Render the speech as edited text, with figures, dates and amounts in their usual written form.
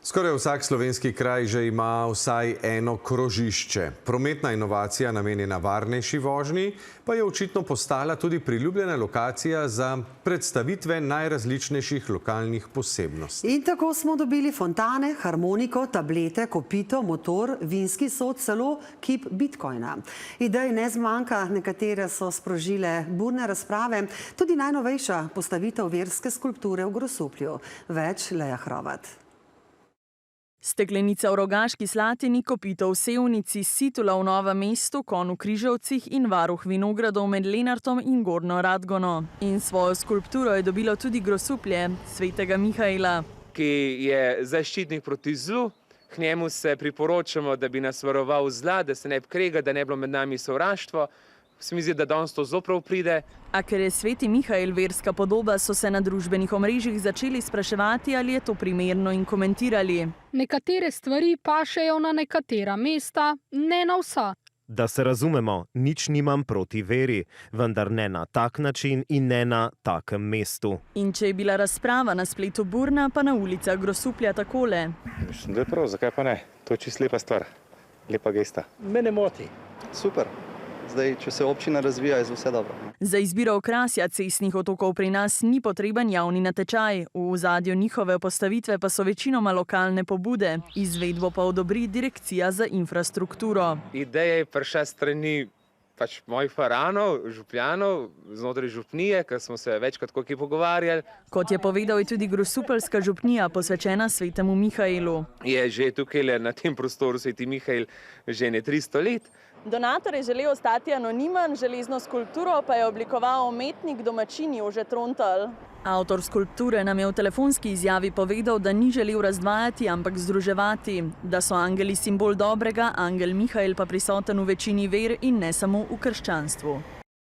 Skoraj vsak slovenski kraj že ima vsaj eno krožišče. Prometna inovacija namenjena varnejši vožnji pa je očitno postala tudi priljubljena lokacija za predstavitve najrazličnejših lokalnih posebnosti. In tako smo dobili fontane, harmoniko, tablete, kopito, motor, vinski sod, celo kip bitcoina. Idej ne zmanjka, nekatere so sprožile burne razprave, tudi najnovejša postavitev verske skulpture v Grosuplju. Več Leja Hrovat. Steklenica v Rogaški Slatini, kopito v Sevnici, Situla v Novem mestu, kon v Križevcih in varuh vinogradov med Lenartom in Gornjo Radgono. In svojo skulpturo je dobilo tudi Grosuplje, svetega Mihaela, ki je zaščitnik proti zlu. K njemu se priporočamo, da bi nas varoval zla, da se ne bi krega, da ne bi bilo med nami sovraštvo. Se mi zdi, da danes to zoprav pride. A ker je sveti Mihael verska podoba, so se na družbenih omrežjih začeli spraševati, ali je to primerno, in komentirali. Nekatere stvari pašejo na nekatera mesta, ne na vsa. Da se razumemo, nič nimam proti veri, vendar ne na tak način in ne na takem mestu. In če je bila razprava na spletu burna, pa na ulicah Grosuplja takole. Mislim, da je prav, zakaj pa ne? To je čisto lepa stvar, lepa gesta. Mene moti. Super. Zdaj, če se občina razvija, je vse dobro. Za izbiro okrasja cestnih otokov pri nas ni potreben javni natečaj. V ozadju njihove postavitve pa so večinoma lokalne pobude. Izvedbo pa odobri Direkcija za infrastrukturo. Ideja je prišla strani mojih faranov, župljanov, znotraj župnije, ker smo se večkrat koliko pogovarjali. Kot je povedal, je tudi grosupeljska župnija posvečena svetemu Mihaelu. Je že tukaj na tem prostoru sveti Mihael že ne 300 let. Donator je želel ostati anonimen, železno skulpturo pa je oblikoval umetnik domačin Jože Trontelj. Avtor skulpture nam je v telefonski izjavi povedal, da ni želel razdvajati, ampak združevati, da so angeli simbol dobrega, angel Mihael pa prisoten v večini ver in ne samo v krščanstvu.